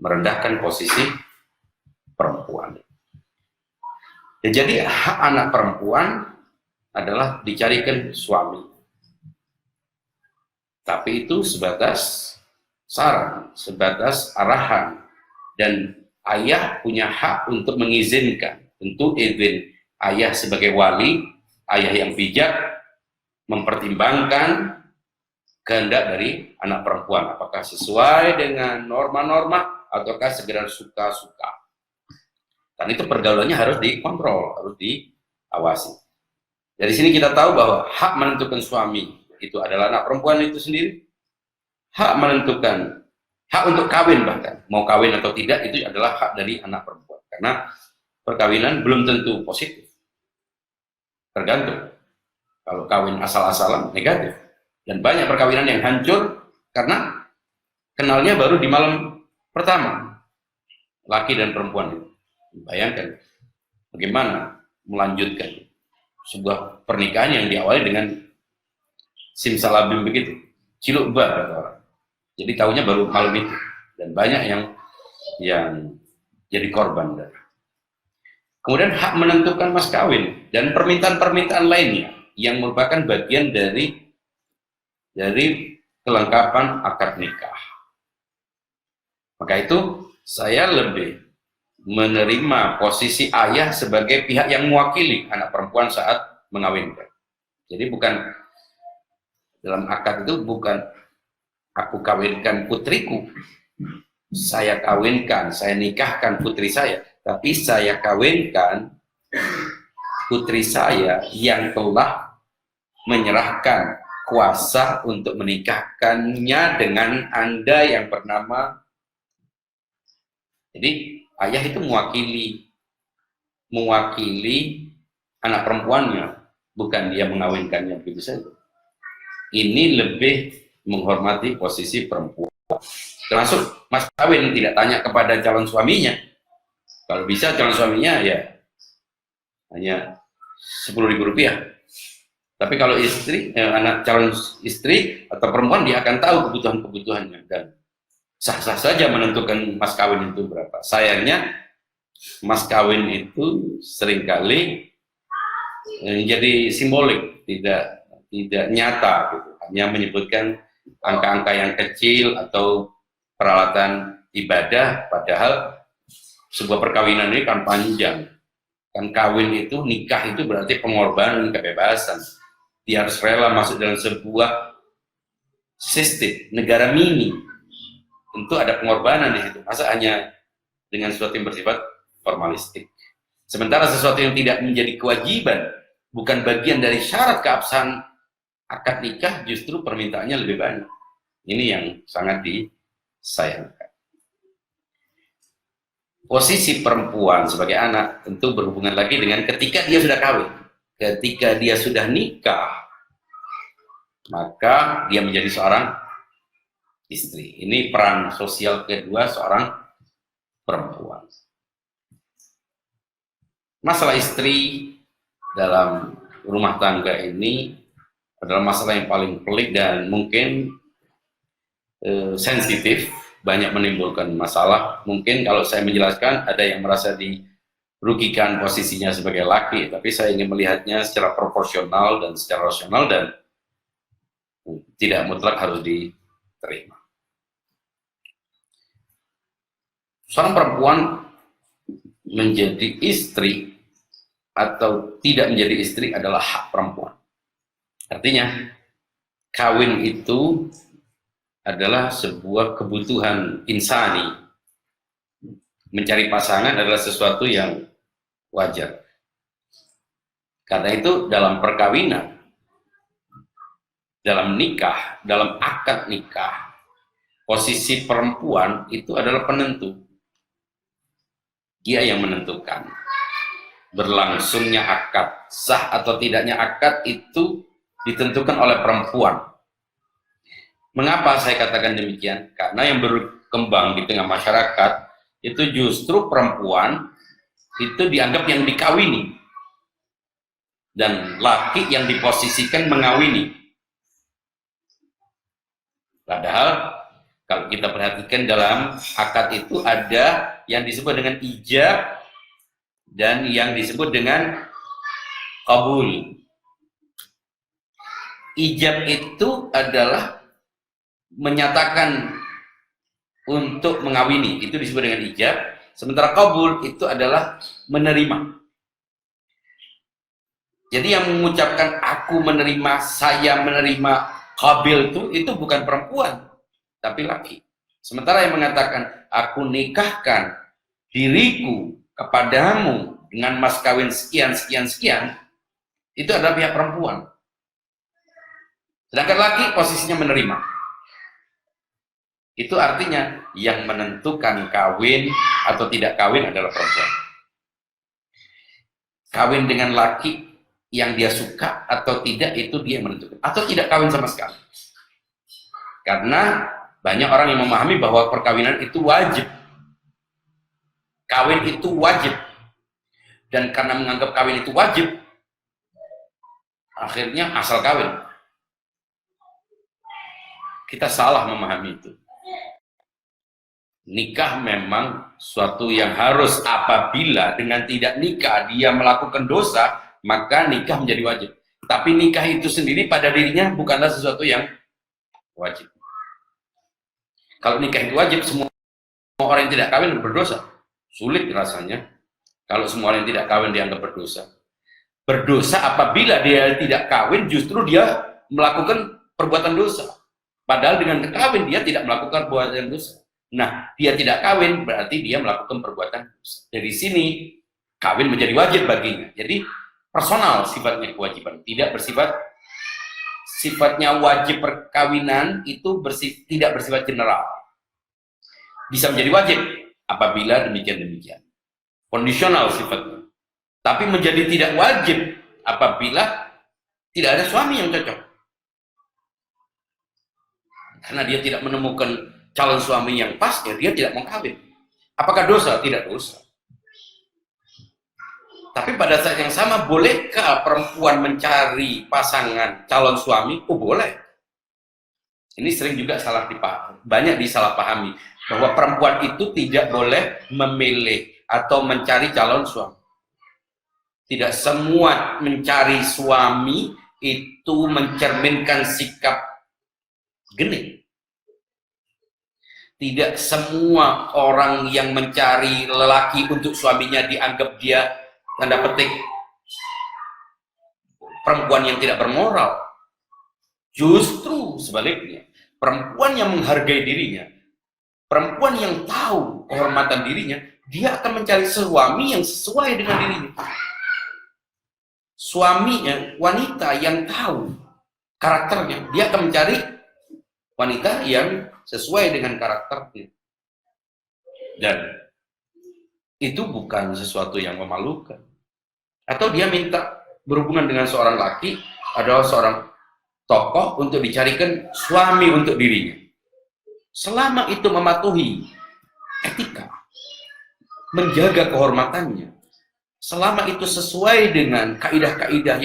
merendahkan posisi perempuan. Ya, jadi hak anak perempuan adalah dicarikan suami. Tapi itu sebatas saran, sebatas arahan. Dan ayah punya hak untuk mengizinkan. Tentu izin ayah sebagai wali, ayah yang bijak, mempertimbangkan kehendak dari anak perempuan. Apakah sesuai dengan norma-norma, ataukah sekedar suka-suka. Dan itu pergaulannya harus dikontrol, harus diawasi. Dari sini kita tahu bahwa hak menentukan suami itu adalah anak perempuan itu sendiri. Hak menentukan, hak untuk kawin bahkan, mau kawin atau tidak itu adalah hak dari anak perempuan. Karena perkawinan belum tentu positif. Tergantung. Kalau kawin asal-asalan negatif. Dan banyak perkawinan yang hancur karena kenalnya baru di malam pertama. Laki dan perempuan itu. Bayangkan bagaimana melanjutkan sebuah pernikahan yang diawali dengan simsalabim begitu, ciluk bar kata orang. Jadi tahunya baru malam itu, dan banyak yang jadi korban. Kemudian hak menentukan mas kawin dan permintaan-permintaan lainnya yang merupakan bagian dari kelengkapan akad nikah. Maka itu saya lebih menerima posisi ayah sebagai pihak yang mewakili anak perempuan saat mengawinkan. Jadi bukan dalam akad itu bukan aku kawinkan putriku, saya kawinkan, saya nikahkan putri saya, tapi saya kawinkan putri saya yang telah menyerahkan kuasa untuk menikahkannya dengan Anda yang bernama. Jadi ayah itu mewakili anak perempuannya, bukan dia mengawinkannya begitu saja. Ini lebih menghormati posisi perempuan. Termasuk mas kawin tidak tanya kepada calon suaminya. Kalau bisa calon suaminya ya hanya Rp10.000. Tapi kalau istri, anak calon istri atau perempuan, dia akan tahu kebutuhan-kebutuhannya dan sah-sah saja menentukan mas kawin itu berapa. Sayangnya mas kawin itu seringkali jadi simbolik, tidak nyata gitu. Hanya menyebutkan angka-angka yang kecil atau peralatan ibadah, padahal sebuah perkawinan ini kan panjang. Kan kawin itu, nikah itu berarti pengorbanan, kebebasan. Dia harus rela masuk dalam sebuah sistem negara mini. Tentu ada pengorbanan di situ. Masa hanya dengan sesuatu yang bersifat formalistik. Sementara sesuatu yang tidak menjadi kewajiban, bukan bagian dari syarat keabsahan akad nikah, justru permintaannya lebih banyak. Ini yang sangat disayangkan. Posisi perempuan sebagai anak tentu berhubungan lagi dengan ketika dia sudah kawin. Ketika dia sudah nikah, maka dia menjadi seorang istri. Ini peran sosial kedua seorang perempuan. Masalah istri dalam rumah tangga ini adalah masalah yang paling pelik dan mungkin sensitif, banyak menimbulkan masalah. Mungkin kalau saya menjelaskan ada yang merasa dirugikan posisinya sebagai laki, tapi saya ingin melihatnya secara proporsional dan secara rasional dan tidak mutlak harus diterima. Seorang perempuan menjadi istri atau tidak menjadi istri adalah hak perempuan. Artinya, kawin itu adalah sebuah kebutuhan insani. Mencari pasangan adalah sesuatu yang wajar. Karena itu dalam perkawinan, dalam nikah, dalam akad nikah, posisi perempuan itu adalah penentu. Dia yang menentukan berlangsungnya akad, sah atau tidaknya akad itu ditentukan oleh perempuan. Mengapa saya katakan demikian? Karena yang berkembang di tengah masyarakat itu justru perempuan itu dianggap yang dikawini dan laki yang diposisikan mengawini. Padahal kalau kita perhatikan dalam akad itu ada yang disebut dengan ijab dan yang disebut dengan qabul. Ijab itu adalah menyatakan untuk mengawini, itu disebut dengan ijab. Sementara qabul itu adalah menerima. Jadi yang mengucapkan aku menerima, saya menerima, qabil itu bukan perempuan, tapi laki. Sementara yang mengatakan aku nikahkan diriku kepadamu dengan mas kawin sekian sekian sekian, itu adalah pihak perempuan. Sedangkan laki posisinya menerima. Itu artinya yang menentukan kawin atau tidak kawin adalah perempuan. Kawin dengan laki yang dia suka atau tidak itu dia yang menentukan. Atau tidak kawin sama sekali. Karena banyak orang yang memahami bahwa perkawinan itu wajib. Kawin itu wajib. Dan karena menganggap kawin itu wajib, akhirnya asal kawin. Kita salah memahami itu. Nikah memang suatu yang harus, apabila dengan tidak nikah dia melakukan dosa, maka nikah menjadi wajib. Tapi nikah itu sendiri pada dirinya bukanlah sesuatu yang wajib. Kalau nikah itu wajib, semua orang yang tidak kawin berdosa. Sulit rasanya kalau semua orang yang tidak kawin dianggap berdosa. Berdosa apabila dia tidak kawin, justru dia melakukan perbuatan dosa. Padahal dengan kawin dia tidak melakukan perbuatan dosa. Nah, dia tidak kawin berarti dia melakukan perbuatan dosa. Dari sini kawin menjadi wajib baginya. Jadi personal sifatnya kewajiban, tidak bersifat sifatnya wajib perkawinan itu tidak bersifat general. Bisa menjadi wajib apabila demikian-demikian. Kondisional sifatnya. Tapi menjadi tidak wajib apabila tidak ada suami yang cocok. Karena dia tidak menemukan calon suami yang pas, ya dia tidak mau kawin. Apakah dosa? Tidak dosa. Tapi pada saat yang sama, bolehkah perempuan mencari pasangan calon suami? Oh, boleh. Ini sering juga banyak disalahpahami, bahwa perempuan itu tidak boleh memilih atau mencari calon suami. Tidak semua mencari suami itu mencerminkan sikap genit. Tidak semua orang yang mencari lelaki untuk suaminya dianggap dia, tanda petik, perempuan yang tidak bermoral. Justru sebaliknya, perempuan yang menghargai dirinya, perempuan yang tahu kehormatan dirinya, dia akan mencari suami yang sesuai dengan dirinya. Suaminya, wanita yang tahu karakternya, dia akan mencari wanita yang sesuai dengan karakternya. Dan itu bukan sesuatu yang memalukan. Atau dia minta berhubungan dengan seorang laki, adalah seorang tokoh untuk dicarikan suami untuk dirinya. Selama itu mematuhi etika, menjaga kehormatannya, selama itu sesuai dengan kaidah-kaidah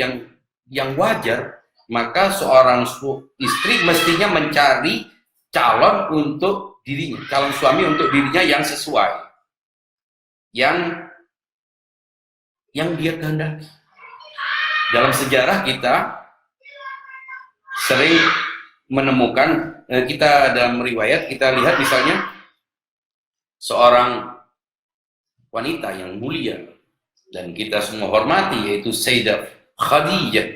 yang wajar, maka seorang istri mestinya mencari calon untuk dirinya, calon suami untuk dirinya yang sesuai, yang dia kehendaki. Dalam sejarah kita sering menemukan, kita dalam riwayat kita lihat misalnya seorang wanita yang mulia dan kita semua hormati, yaitu Sayyidah Khadijah,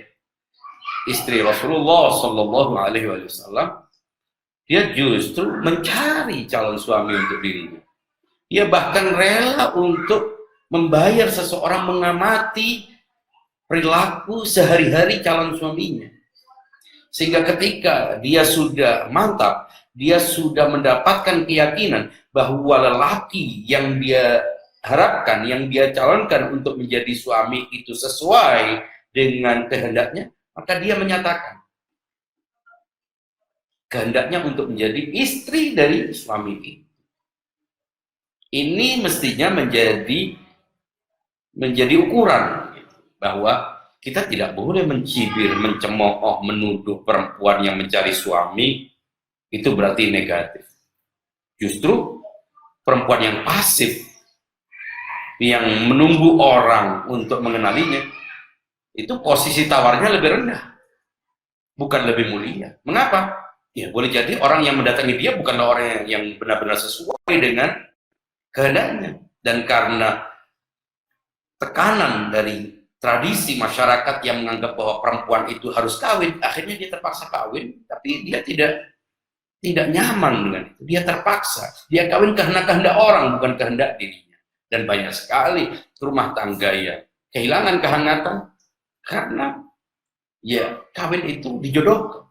istri Rasulullah Sallallahu Alaihi Wasallam. Dia justru mencari calon suami untuk dirinya. Dia bahkan rela untuk membayar seseorang mengamati perilaku sehari-hari calon suaminya. Sehingga ketika dia sudah mantap, dia sudah mendapatkan keyakinan bahwa lelaki yang dia harapkan, yang dia calonkan untuk menjadi suami itu sesuai dengan kehendaknya, maka dia menyatakan kehendaknya untuk menjadi istri dari suami itu. Ini mestinya menjadi ukuran bahwa kita tidak boleh mencibir, mencemooh, menuduh perempuan yang mencari suami itu berarti negatif. Justru perempuan yang pasif, yang menunggu orang untuk mengenalinya, itu posisi tawarnya lebih rendah, bukan lebih mulia. Mengapa? Ya boleh jadi orang yang mendatangi dia bukanlah orang yang benar-benar sesuai dengan kehendaknya. Dan karena tekanan dari tradisi masyarakat yang menganggap bahwa perempuan itu harus kawin, akhirnya dia terpaksa kawin, tapi dia tidak nyaman dengan itu. Dia terpaksa, dia kawin karena kehendak orang, bukan kehendak dirinya. Dan banyak sekali rumah tangga yang kehilangan kehangatan karena ya kawin itu dijodohkan,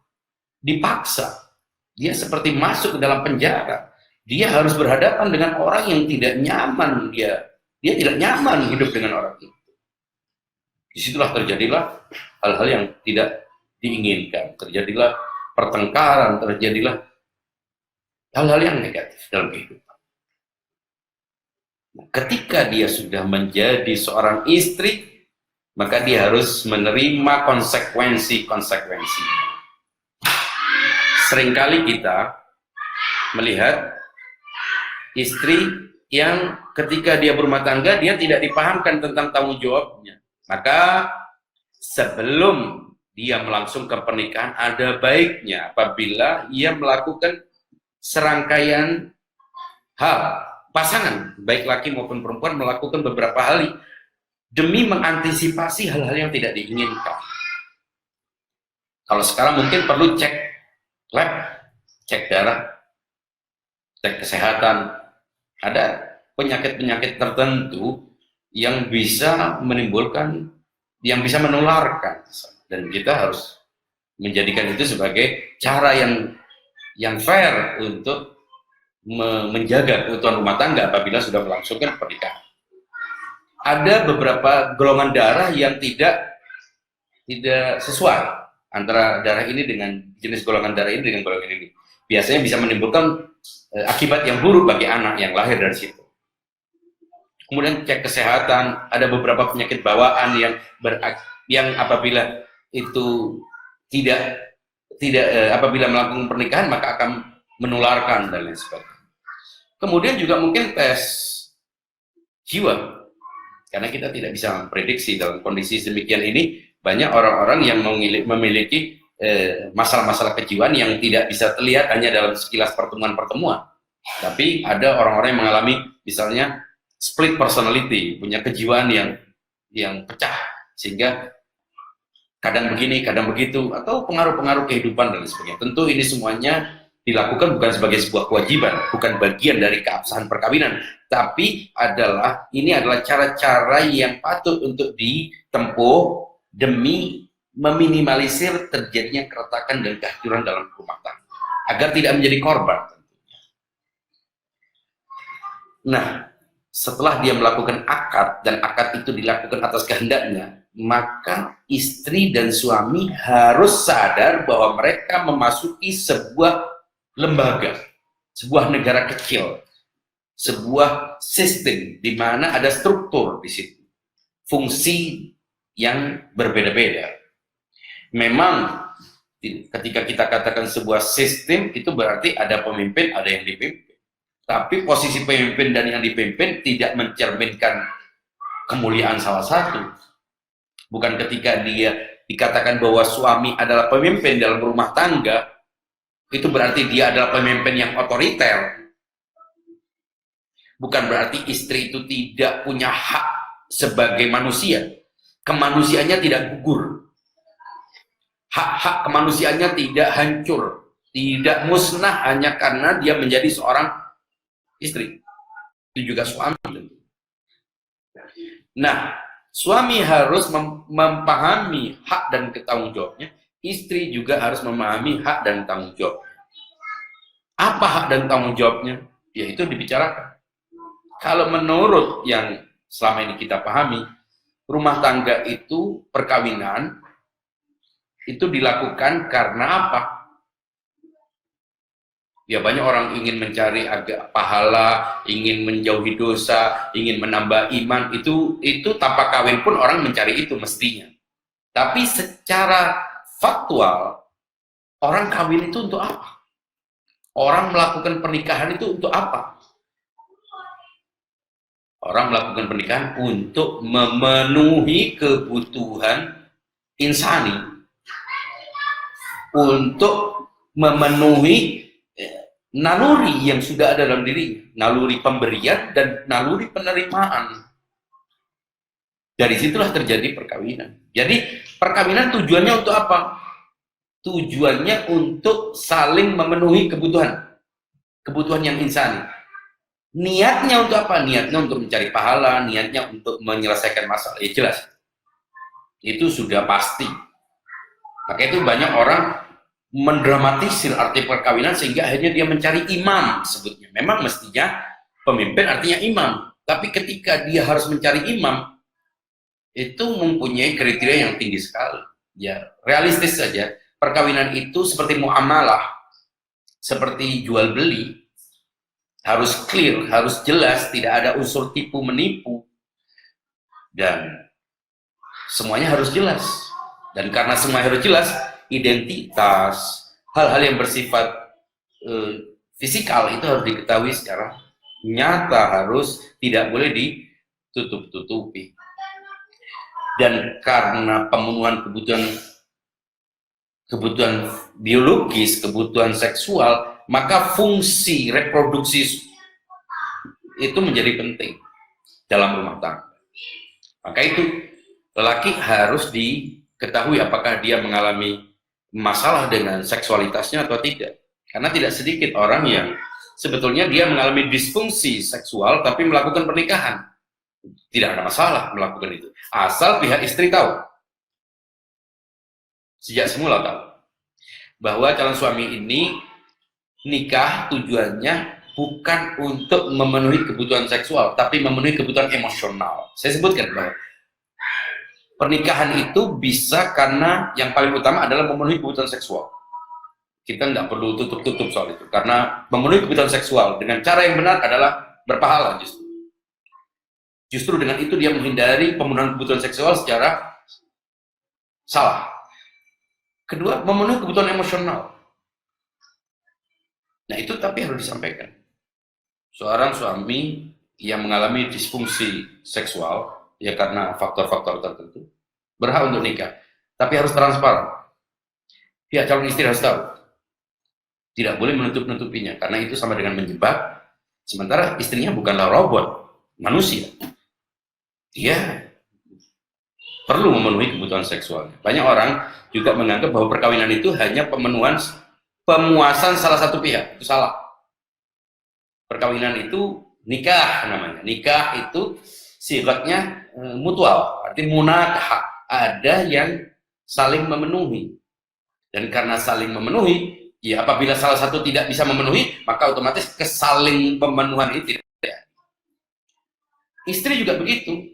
dipaksa. Dia seperti masuk ke dalam penjara. Dia harus berhadapan dengan orang yang tidak nyaman. Dia tidak nyaman hidup dengan orang itu. Disitulah terjadilah hal-hal yang tidak diinginkan. Terjadilah pertengkaran, terjadilah hal-hal yang negatif dalam kehidupan. Nah, ketika dia sudah menjadi seorang istri, maka dia harus menerima konsekuensi-konsekuensi. Seringkali kita melihat istri yang ketika dia berumah tangga, dia tidak dipahamkan tentang tanggung jawabnya. Maka sebelum dia melangsungkan pernikahan, ada baiknya apabila ia melakukan serangkaian hal, pasangan, baik laki maupun perempuan, melakukan beberapa hal demi mengantisipasi hal-hal yang tidak diinginkan. Kalau sekarang mungkin perlu cek lab, cek darah, cek kesehatan. Ada penyakit-penyakit tertentu yang bisa menimbulkan, yang bisa menularkan, dan kita harus menjadikan itu sebagai cara yang fair untuk menjaga keutuhan rumah tangga apabila sudah melangsungkan pernikahan. Ada beberapa golongan darah yang tidak sesuai antara darah ini dengan jenis golongan darah ini dengan golongan ini. Biasanya bisa menimbulkan akibat yang buruk bagi anak yang lahir dari situ. kemudian cek kesehatan, ada beberapa penyakit bawaan yang apabila itu tidak apabila melakukan pernikahan maka akan menularkan dan lain sebagainya. Kemudian juga mungkin tes jiwa, karena kita tidak bisa memprediksi dalam kondisi demikian ini banyak orang-orang yang memiliki masalah-masalah kejiwaan yang tidak bisa terlihat hanya dalam sekilas pertemuan-pertemuan, tapi ada orang-orang yang mengalami misalnya split personality, punya kejiwaan yang pecah, sehingga kadang begini, kadang begitu, atau pengaruh-pengaruh kehidupan dan sebagainya. Tentu ini semuanya dilakukan bukan sebagai sebuah kewajiban, bukan bagian dari keabsahan perkawinan, tapi ini adalah cara-cara yang patut untuk ditempuh demi meminimalisir terjadinya keretakan dan kehancuran dalam rumah tangga, agar tidak menjadi korban. Nah, setelah dia melakukan akad, dan akad itu dilakukan atas kehendaknya, maka istri dan suami harus sadar bahwa mereka memasuki sebuah lembaga, sebuah negara kecil, sebuah sistem di mana ada struktur di situ, fungsi yang berbeda-beda. Memang ketika kita katakan sebuah sistem itu berarti ada pemimpin, ada yang dipimpin. Tapi posisi pemimpin dan yang dipimpin tidak mencerminkan kemuliaan salah satu. Bukan ketika dia dikatakan bahwa suami adalah pemimpin dalam rumah tangga, itu berarti dia adalah pemimpin yang otoriter. Bukan berarti istri itu tidak punya hak sebagai manusia. Kemanusiaannya tidak gugur. Hak-hak kemanusiaannya tidak hancur, tidak musnah hanya karena dia menjadi seorang istri. Itu juga suami. Nah, suami harus memahami hak dan tanggung jawabnya, istri juga harus memahami hak dan tanggung jawabnya. Apa hak dan tanggung jawabnya? Ya, itu dibicarakan. Kalau menurut yang selama ini kita pahami, rumah tangga itu, perkawinan itu dilakukan karena apa? Ya, banyak orang ingin mencari agak pahala, ingin menjauhi dosa, ingin menambah iman, itu tanpa kawin pun orang mencari itu mestinya. Tapi secara faktual, orang kawin itu untuk apa? Orang melakukan pernikahan itu untuk apa? Orang melakukan pernikahan untuk memenuhi kebutuhan insani, untuk memenuhi naluri yang sudah ada dalam diri, naluri pemberian dan naluri penerimaan. Dari situlah terjadi perkawinan. Jadi perkawinan tujuannya untuk apa? Tujuannya untuk saling memenuhi kebutuhan yang insani. Niatnya untuk apa? Niatnya untuk mencari pahala, niatnya untuk menyelesaikan masalah. Ya jelas, itu sudah pasti. Maka itu banyak orang mendramatisir arti perkawinan sehingga akhirnya dia mencari imam sebutnya. Memang mestinya pemimpin artinya imam, tapi ketika dia harus mencari imam itu mempunyai kriteria yang tinggi sekali. Ya, realistis saja. Perkawinan itu seperti muamalah, seperti jual beli, harus clear, harus jelas, tidak ada unsur tipu menipu, dan semuanya harus jelas. Dan karena semua harus jelas, identitas, hal-hal yang bersifat fisikal itu harus diketahui secara nyata, harus tidak boleh ditutup-tutupi. Dan karena pemenuhan kebutuhan biologis, kebutuhan seksual, maka fungsi reproduksi itu menjadi penting dalam rumah tangga. Maka itu lelaki harus diketahui apakah dia mengalami masalah dengan seksualitasnya atau tidak. Karena tidak sedikit orang yang sebetulnya dia mengalami disfungsi seksual tapi melakukan pernikahan. Tidak ada masalah melakukan itu. Asal pihak istri tahu. Sejak semula tahu. Bahwa calon suami ini nikah tujuannya bukan untuk memenuhi kebutuhan seksual, tapi memenuhi kebutuhan emosional. Saya sebutkan bahwa pernikahan itu bisa karena yang paling utama adalah memenuhi kebutuhan seksual. Kita nggak perlu tutup-tutup soal itu, karena memenuhi kebutuhan seksual dengan cara yang benar adalah berpahala justru. Justru dengan itu dia menghindari pemenuhan kebutuhan seksual secara salah. Kedua, memenuhi kebutuhan emosional. Nah itu tapi harus disampaikan. Seorang suami yang mengalami disfungsi seksual, ya karena faktor-faktor tertentu, berhak untuk nikah. Tapi harus transparan. Pihak calon istri harus tahu. Tidak boleh menutup-nutupinya, karena itu sama dengan menjebak. Sementara istrinya bukanlah robot, manusia. Dia perlu memenuhi kebutuhan seksual. Banyak orang juga menganggap bahwa perkawinan itu hanya pemuasan salah satu pihak. Itu salah. Perkawinan itu nikah namanya. Nikah itu sifatnya mutual, artinya munakah, ada yang saling memenuhi. Dan karena saling memenuhi, ya apabila salah satu tidak bisa memenuhi, maka otomatis kesaling pemenuhan itu tidak. Istri juga begitu.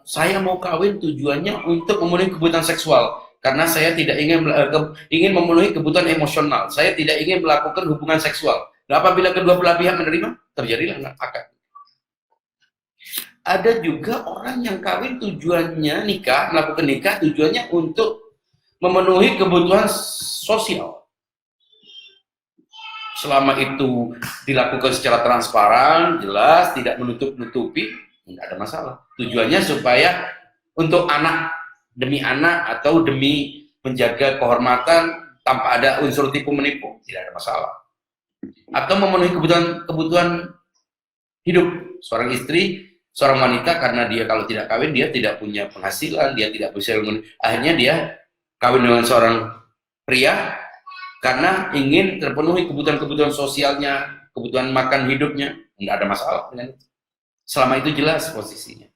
Saya mau kawin tujuannya untuk memenuhi kebutuhan seksual, karena saya tidak ingin memenuhi kebutuhan emosional. Saya tidak ingin melakukan hubungan seksual. Nah, apabila kedua belah pihak menerima, terjadilah akad. Ada juga orang yang kawin tujuannya melakukan nikah tujuannya untuk memenuhi kebutuhan sosial. Selama itu dilakukan secara transparan, jelas, tidak menutup-nutupi, tidak ada masalah. Tujuannya supaya untuk anak, demi anak, atau demi menjaga kehormatan tanpa ada unsur tipu menipu, tidak ada masalah. Atau memenuhi kebutuhan hidup seorang istri, seorang wanita, karena dia kalau tidak kawin, dia tidak punya penghasilan, dia tidak bisa, akhirnya dia kawin dengan seorang pria karena ingin terpenuhi kebutuhan-kebutuhan sosialnya, kebutuhan makan hidupnya, nggak ada masalah dengan itu. Selama itu jelas posisinya.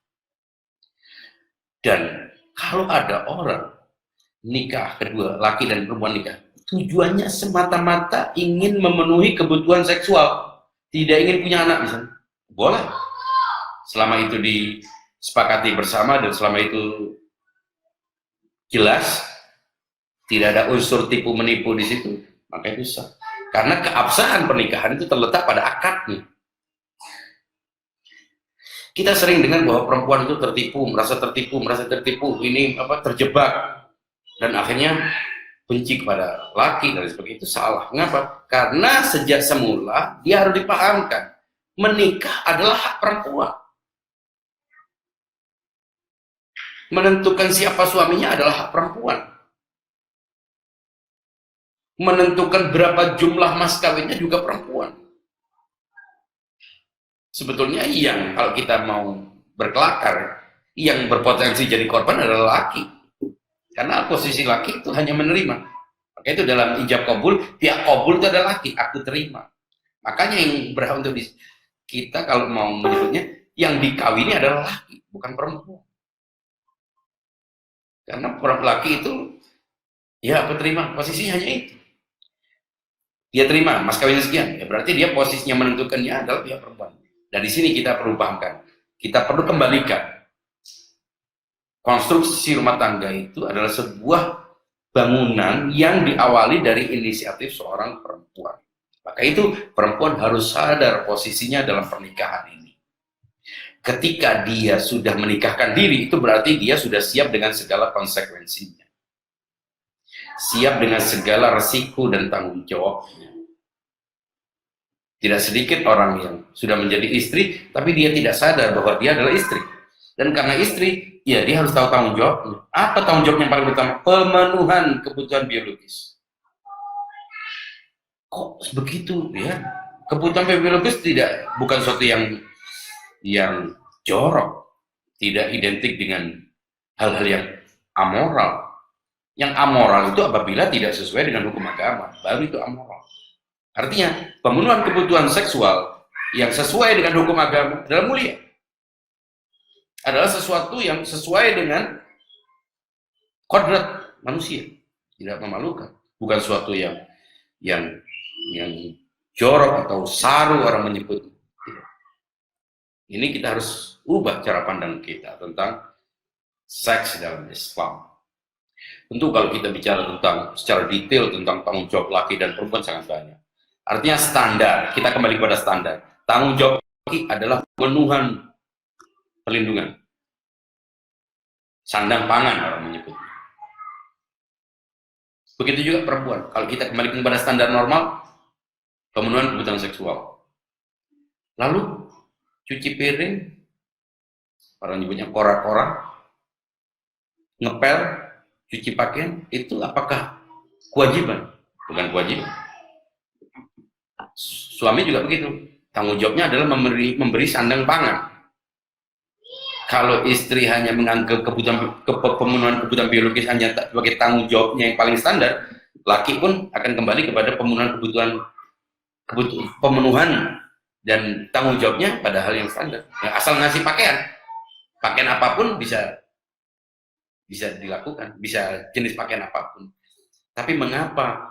Dan kalau ada orang nikah kedua, laki dan perempuan nikah, tujuannya semata-mata ingin memenuhi kebutuhan seksual, tidak ingin punya anak misalnya, boleh. Selama itu disepakati bersama dan selama itu jelas, tidak ada unsur tipu menipu di situ, maka itu sah. Karena keabsahan pernikahan itu terletak pada akadnya. Kita sering dengar bahwa perempuan itu merasa tertipu, ini terjebak, dan akhirnya benci kepada laki dan sebagainya. Itu salah. Mengapa? Karena sejak semula dia harus dipahamkan, menikah adalah hak perempuan. Menentukan siapa suaminya adalah hak perempuan. Menentukan berapa jumlah mas kawinnya juga perempuan. Sebetulnya kalau kita mau berkelakar, yang berpotensi jadi korban adalah laki. Karena posisi laki itu hanya menerima. Maka itu dalam ijab kabul, pihak kabul itu adalah laki, aku terima. Makanya yang berhak untuk kita kalau mau menyebutnya, yang dikawini adalah laki, bukan perempuan. Karena laki itu, ya aku terima, posisinya hanya itu. Dia terima, mas kawinnya sekian, ya berarti dia posisinya menentukannya adalah pihak perempuan. Dari sini kita perlu pahamkan, kita perlu kembalikan. Konstruksi rumah tangga itu adalah sebuah bangunan yang diawali dari inisiatif seorang perempuan. Maka itu perempuan harus sadar posisinya dalam pernikahan ini. Ketika dia sudah menikahkan diri, itu berarti dia sudah siap dengan segala konsekuensinya. Siap dengan segala resiko dan tanggung jawabnya. Tidak sedikit orang yang sudah menjadi istri, tapi dia tidak sadar bahwa dia adalah istri. Dan karena istri, ya dia harus tahu tanggung jawabnya. Apa tanggung jawab yang paling utama? Pemenuhan kebutuhan biologis. Kok begitu ya? Kebutuhan biologis bukan sesuatu yang jorok, tidak identik dengan hal-hal yang amoral. Yang amoral itu apabila tidak sesuai dengan hukum agama, baru itu amoral. Artinya, pemenuhan kebutuhan seksual yang sesuai dengan hukum agama adalah mulia. Adalah sesuatu yang sesuai dengan kodrat manusia, tidak memalukan. Bukan sesuatu yang jorok atau saru orang menyebut. Ini kita harus ubah cara pandang kita tentang seks dalam Islam. Tentu kalau kita bicara secara detail tentang tanggung jawab laki dan perempuan sangat banyak. Artinya standar, kita kembali kepada standar. Tanggung jawab laki adalah pemenuhan perlindungan, sandang pangan orang menyebutnya. Begitu juga perempuan. Kalau kita kembali kepada standar normal, pemenuhan kebutuhan seksual. Lalu cuci piring, orang nyebutnya korak-korak, ngepel, cuci pakaian, itu apakah kewajiban? Bukan kewajiban. Suami juga begitu. Tanggung jawabnya adalah memberi sandang pangan. Kalau istri hanya menganggap pemenuhan kebutuhan biologis hanya sebagai tanggung jawabnya yang paling standar, laki pun akan kembali kepada pemenuhan dan tanggung jawabnya pada hal yang standar. Ya, asal ngasih pakaian apapun bisa dilakukan, bisa jenis pakaian apapun. Tapi mengapa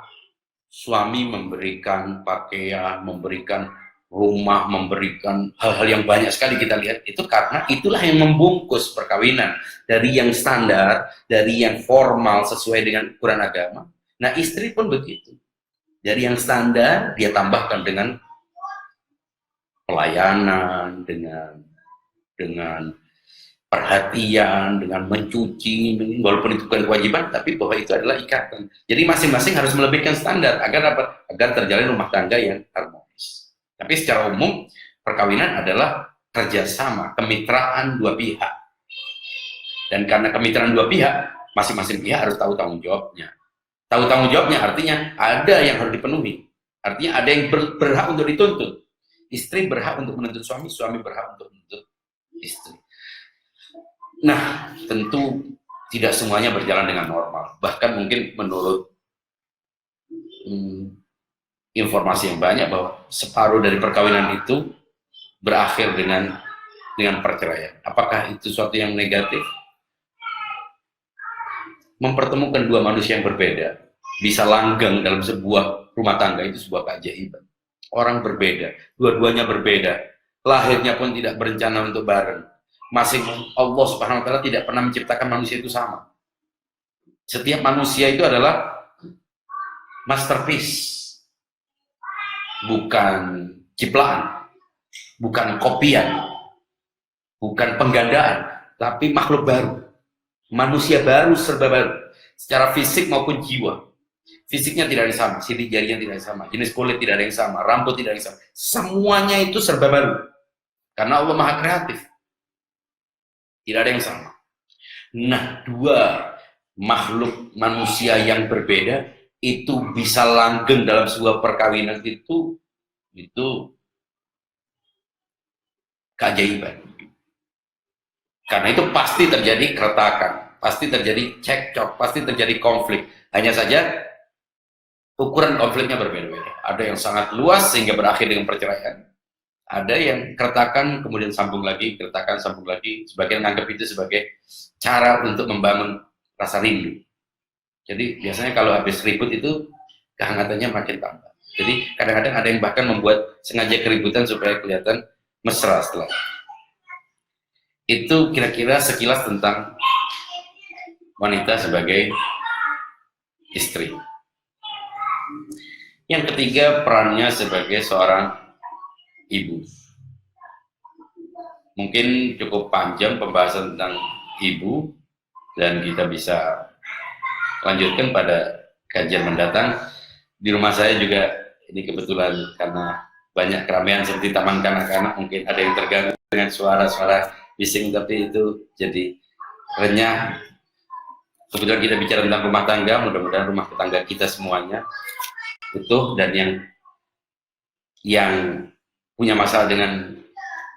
suami memberikan pakaian, memberikan rumah, memberikan hal-hal yang banyak sekali kita lihat, itu karena itulah yang membungkus perkawinan dari yang standar, dari yang formal sesuai dengan ukuran agama. Nah, istri pun begitu. Dari yang standar dia tambahkan dengan pelayanan, dengan perhatian, dengan mencuci, walaupun itu bukan kewajiban, tapi bahwa itu adalah ikatan. Jadi masing-masing harus melebihkan standar agar apa? Agar terjalin rumah tangga yang harmonis. Tapi secara umum, perkawinan adalah kerjasama, kemitraan dua pihak. Dan karena kemitraan dua pihak, masing-masing pihak harus tahu tanggung jawabnya. Tahu tanggung jawabnya artinya ada yang harus dipenuhi. Artinya ada yang berhak untuk dituntut. Istri berhak untuk menuntut suami, suami berhak untuk menuntut istri. Nah, tentu tidak semuanya berjalan dengan normal. Bahkan mungkin menurut informasi yang banyak bahwa separuh dari perkawinan itu berakhir dengan perceraian. Apakah itu sesuatu yang negatif? Mempertemukan dua manusia yang berbeda bisa langgeng dalam sebuah rumah tangga itu sebuah keajaiban. Orang berbeda, dua-duanya berbeda, lahirnya pun tidak berencana untuk bareng. Masing Allah Subhanahu wa taala tidak pernah menciptakan manusia itu sama. Setiap manusia itu adalah masterpiece. Bukan ciplaan, bukan kopian, bukan penggandaan, tapi makhluk baru, manusia baru, serba baru, secara fisik maupun jiwa. Fisiknya tidak ada yang sama, sidik jarinya tidak ada yang sama, jenis kulit tidak ada yang sama, rambut tidak ada yang sama, semuanya itu serba baru, karena Allah Maha Kreatif, tidak ada yang sama. Nah, dua makhluk manusia yang berbeda itu bisa langgeng dalam sebuah perkawinan itu keajaiban. Karena itu pasti terjadi keretakan, pasti terjadi cekcok, pasti terjadi konflik. Hanya saja ukuran konfliknya berbeda-beda. Ada yang sangat luas sehingga berakhir dengan perceraian. Ada yang keretakan kemudian sambung lagi, keretakan sambung lagi. Sebagian menganggap itu sebagai cara untuk membangun rasa rindu. Jadi biasanya kalau habis ribut itu kehangatannya makin tambah. Jadi kadang-kadang ada yang bahkan membuat sengaja keributan supaya kelihatan mesra setelah. Itu kira-kira sekilas tentang wanita sebagai istri. Yang ketiga, perannya sebagai seorang ibu. Mungkin cukup panjang pembahasan tentang ibu dan kita bisa lanjutkan pada kajian mendatang. Di rumah saya juga ini kebetulan karena banyak keramaian seperti taman kanak-kanak, mungkin ada yang terganggu dengan suara-suara bising, tapi itu jadi renyah. Kebetulan kita bicara tentang rumah tangga, mudah-mudahan rumah tangga kita semuanya utuh, dan yang punya masalah dengan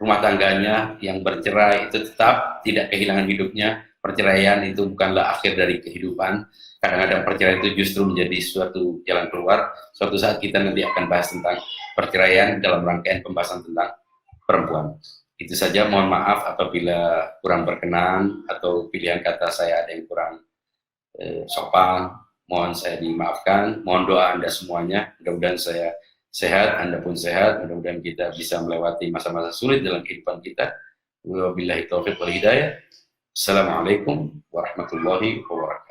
rumah tangganya, yang bercerai itu tetap tidak kehilangan hidupnya. Perceraian itu bukanlah akhir dari kehidupan. Kadang-kadang perceraian itu justru menjadi suatu jalan keluar. Suatu saat kita nanti akan bahas tentang perceraian dalam rangkaian pembahasan tentang perempuan. Itu saja, mohon maaf apabila kurang berkenan atau pilihan kata saya ada yang kurang sopan. Mohon saya dimaafkan. Mohon doa Anda semuanya. Mudah-mudahan saya sehat, Anda pun sehat. Mudah-mudahan kita bisa melewati masa-masa sulit dalam kehidupan kita. Wabillahi taufiq wal hidayah. Assalamualaikum warahmatullahi wabarakatuh.